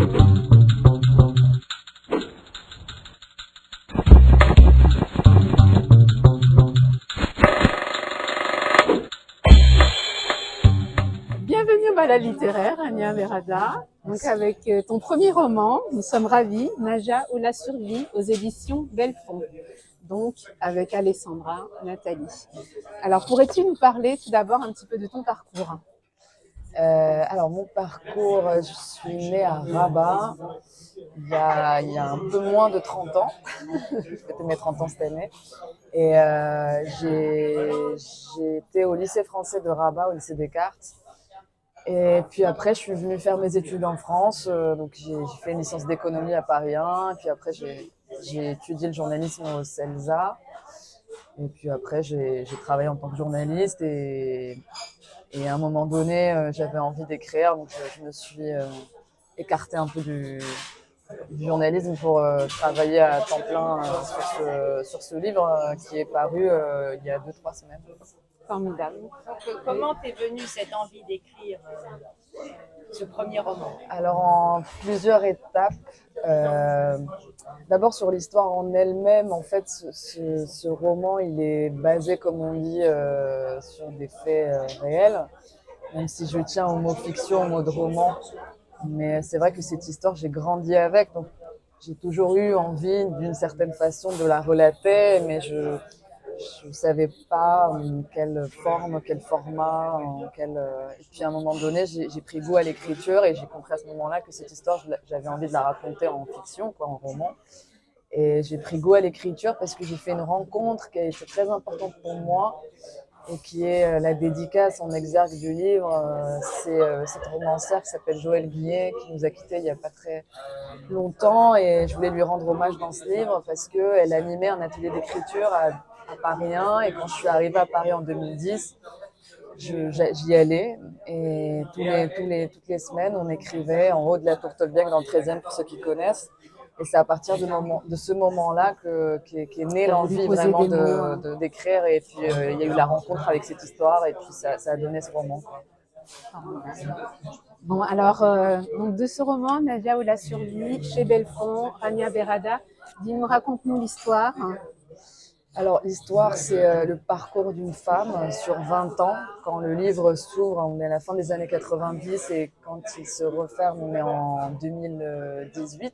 Bienvenue au Balade littéraire, Ania Berada. Donc avec ton premier roman, nous sommes ravis, Naja ou la survie, aux éditions Belfond. Donc avec Alessandra, Nathalie. Alors pourrais-tu nous parler tout d'abord un petit peu de ton parcours? Alors mon parcours, je suis née à Rabat il y a un peu moins de 30 ans. Je fêtais mes 30 ans cette année. Et j'ai été au lycée français de Rabat, au lycée Descartes. Et puis après, je suis venue faire mes études en France. Donc j'ai fait une licence d'économie à Paris 1. Et puis après, j'ai étudié le journalisme au CELSA. Et puis après, j'ai travaillé en tant que journaliste. Et à un moment donné, j'avais envie d'écrire. Donc je me suis écartée un peu du journalisme pour travailler à temps plein sur ce livre qui est paru il y a 2-3 semaines. Formidable. Donc, comment t'es venue cette envie d'écrire ce premier roman? Alors en plusieurs étapes. D'abord sur l'histoire en elle-même, en fait, ce roman, il est basé, comme on dit, sur des faits réels, même si je tiens au mot fiction, au mot de roman. Mais c'est vrai que cette histoire, j'ai grandi avec, donc j'ai toujours eu envie, d'une certaine façon, de la relater, mais je ne savais pas quelle forme, quel format, et puis à un moment donné, j'ai pris goût à l'écriture et j'ai compris à ce moment-là que cette histoire, j'avais envie de la raconter en fiction, quoi, en roman. Et j'ai pris goût à l'écriture parce que j'ai fait une rencontre qui a été très importante pour moi et qui est la dédicace en exergue du livre. C'est cette romancière qui s'appelle Joëlle Guillet qui nous a quittés il n'y a pas très longtemps et je voulais lui rendre hommage dans ce livre parce qu'elle animait un atelier d'écriture à Paris 1 et quand je suis arrivée à Paris en 2010, j'y allais et toutes les semaines on écrivait en haut de la Tour Tolbiac dans le 13e pour ceux qui connaissent. Et c'est à partir de ce moment-là qu'est née l'envie vraiment d'écrire. Et puis il y a eu la rencontre avec cette histoire et puis ça a donné ce roman. Bon, alors, donc de ce roman, Naja ou la survie, chez Belfond, Ania Berada, dis-nous, raconte-nous l'histoire. Alors l'histoire, c'est le parcours d'une femme sur 20 ans. Quand le livre s'ouvre, on est à la fin des années 90 et quand il se referme, on est en 2018.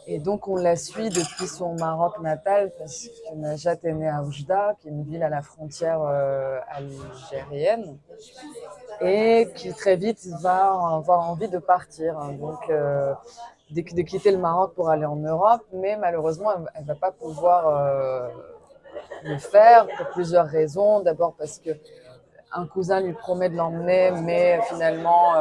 Et donc on la suit depuis son Maroc natal parce que Najat est née à Oujda, qui est une ville à la frontière algérienne, et qui très vite va avoir envie de partir. Donc de quitter le Maroc pour aller en Europe, mais malheureusement elle ne va pas pouvoir le faire pour plusieurs raisons. D'abord parce que un cousin lui promet de l'emmener, mais finalement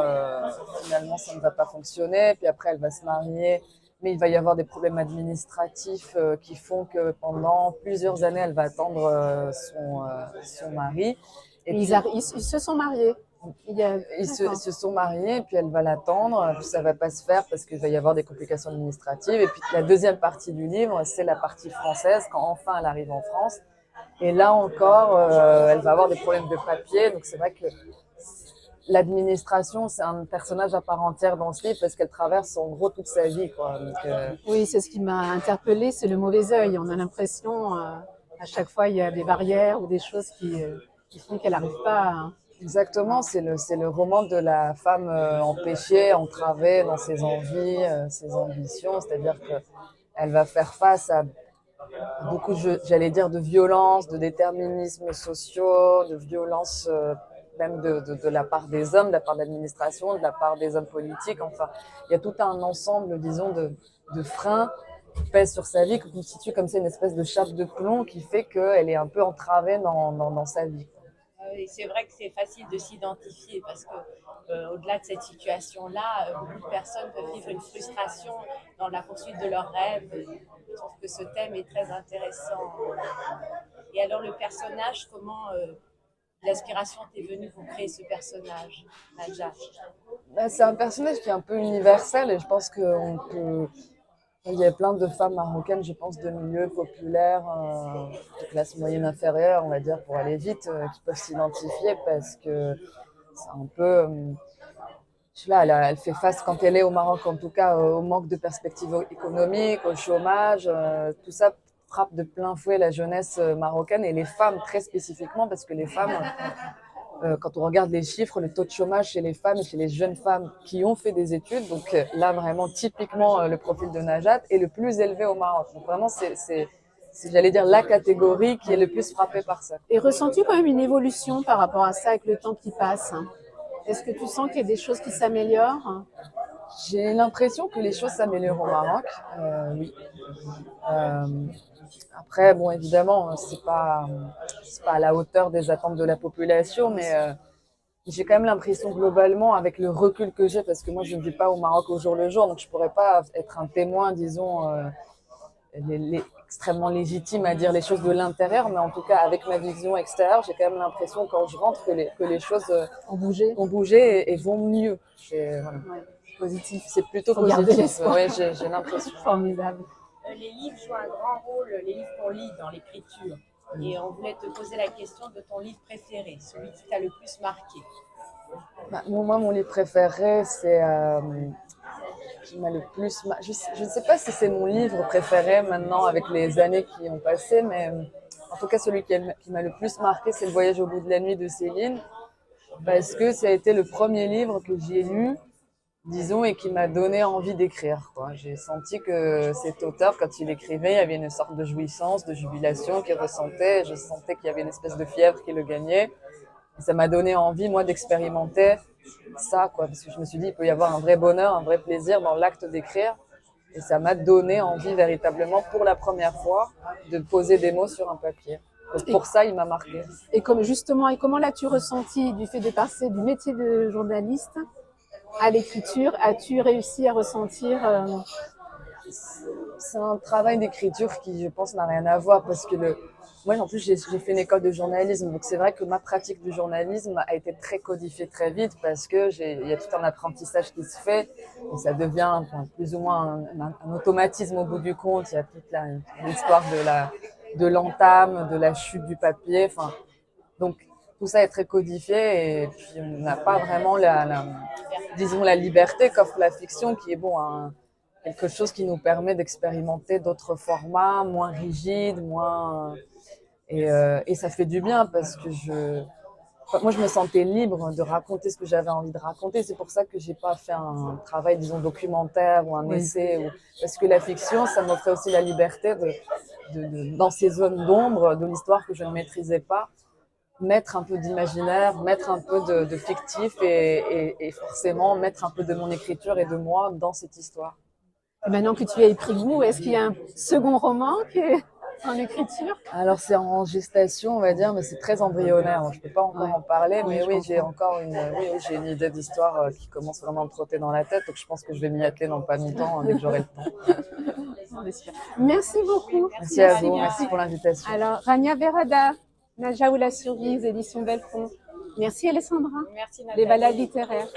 ça ne va pas fonctionner. Puis après, elle va se marier, mais il va y avoir des problèmes administratifs qui font que pendant plusieurs années, elle va attendre son mari. Et puis, ils se sont mariés. Ils se sont mariés, et puis elle va l'attendre, puis ça ne va pas se faire parce qu'il va y avoir des complications administratives. Et puis la deuxième partie du livre, c'est la partie française, quand enfin elle arrive en France. Et là encore, elle va avoir des problèmes de papier. Donc c'est vrai que l'administration, c'est un personnage à part entière dans ce livre parce qu'elle traverse en gros toute sa vie, quoi. Donc, oui, c'est ce qui m'a interpellée, c'est le mauvais œil. On a l'impression, à chaque fois, il y a des barrières ou des choses qui font qu'elle n'arrive pas. Exactement, c'est le roman de la femme empêchée, entravée dans ses envies, ses ambitions. C'est-à-dire qu'elle va faire face à beaucoup, j'allais dire, de violence, de déterminismes sociaux, de violence même de la part des hommes, de la part de l'administration, de la part des hommes politiques. Enfin, il y a tout un ensemble, disons, de freins qui pèsent sur sa vie, qui constituent comme ça une espèce de chape de plomb qui fait qu'elle est un peu entravée dans sa vie. Et c'est vrai que c'est facile de s'identifier parce que au-delà de cette situation-là, beaucoup de personnes peuvent vivre une frustration dans la poursuite de leurs rêves. Je trouve que ce thème est très intéressant. Et alors le personnage, comment l'inspiration t'est venue pour créer ce personnage, Naja? C'est un personnage qui est un peu universel et je pense qu'on peut... Il y a plein de femmes marocaines, je pense, de milieux populaires, de classe moyenne inférieure, on va dire, pour aller vite, qui peuvent s'identifier parce que c'est un peu là, elle fait face, quand elle est au Maroc, en tout cas, au manque de perspectives économiques, au chômage. Tout ça frappe de plein fouet la jeunesse marocaine et les femmes très spécifiquement, parce que les femmes, quand on regarde les chiffres, le taux de chômage chez les femmes et chez les jeunes femmes qui ont fait des études, donc là, vraiment, typiquement, le profil de Najat est le plus élevé au Maroc. Donc vraiment, c'est, j'allais dire, la catégorie qui est le plus frappée par ça. Et ressens-tu quand même une évolution par rapport à ça avec le temps qui passe? Est-ce que tu sens qu'il y a des choses qui s'améliorent? J'ai l'impression que les choses s'améliorent au Maroc, oui. Euh, Après, bon, évidemment, c'est pas à la hauteur des attentes de la population, mais j'ai quand même l'impression globalement, avec le recul que j'ai, parce que moi je ne vis pas au Maroc au jour le jour, donc je pourrais pas être un témoin, disons, extrêmement légitime à dire les choses de l'intérieur, mais en tout cas avec ma vision extérieure, j'ai quand même l'impression quand je rentre que les choses ont bougé et vont mieux. Voilà. Ouais, positif. C'est plutôt Faut garder positif. l'espoir. Ouais, j'ai l'impression. Formidable. Les livres jouent un grand rôle, les livres qu'on lit dans l'écriture. Et on voulait te poser la question de ton livre préféré, celui qui t'a le plus marqué. Bah, moi, mon livre préféré, c'est qui m'a le plus. Je ne sais pas si c'est mon livre préféré maintenant avec les années qui ont passé, mais en tout cas, celui qui m'a le plus marqué, c'est Le Voyage au bout de la nuit de Céline, parce que ça a été le premier livre que j'ai lu, disons, et qui m'a donné envie d'écrire, quoi. J'ai senti que cet auteur, quand il écrivait, il y avait une sorte de jouissance, de jubilation qu'il ressentait. Je sentais qu'il y avait une espèce de fièvre qui le gagnait. Et ça m'a donné envie, moi, d'expérimenter ça, quoi. Parce que je me suis dit, il peut y avoir un vrai bonheur, un vrai plaisir dans l'acte d'écrire. Et ça m'a donné envie, véritablement, pour la première fois, de poser des mots sur un papier. Donc, pour ça, il m'a marqué. Et comme justement, et comment l'as-tu ressenti du fait de passer du métier de journaliste à l'écriture? As-tu réussi à ressentir C'est un travail d'écriture qui, je pense, n'a rien à voir parce que moi, en plus, j'ai fait une école de journalisme. Donc, c'est vrai que ma pratique du journalisme a été très codifiée très vite parce que il y a tout un apprentissage qui se fait et ça devient plus ou moins un automatisme au bout du compte. Il y a toute l'histoire de l'entame, de la chute du papier. Enfin, donc, tout ça est très codifié et puis on n'a pas vraiment disons, la liberté qu'offre la fiction qui est quelque chose qui nous permet d'expérimenter d'autres formats moins rigides, et ça fait du bien parce que moi je me sentais libre de raconter ce que j'avais envie de raconter. C'est pour ça que j'ai pas fait un travail, disons, documentaire ou un essai, parce que la fiction, ça m'offrait aussi la liberté dans ces zones d'ombre de l'histoire que je ne maîtrisais pas, mettre un peu d'imaginaire, mettre un peu de fictif et forcément mettre un peu de mon écriture et de moi dans cette histoire. et maintenant que tu as pris goût, est-ce qu'il y a un second roman qui est en écriture? Alors c'est en gestation, on va dire, mais c'est très embryonnaire. Je peux pas encore en parler, mais oui, j'ai j'ai une idée d'histoire qui commence vraiment à me trotter dans la tête, donc je pense que je vais m'y atteler dans pas longtemps, dès que j'aurai le temps. Merci beaucoup. Merci à vous, merci pour l'invitation. Alors, Rania Berada, Naja ou la survie, aux éditions Belfond. Merci Alessandra. Merci Nathalie. Les balades littéraires.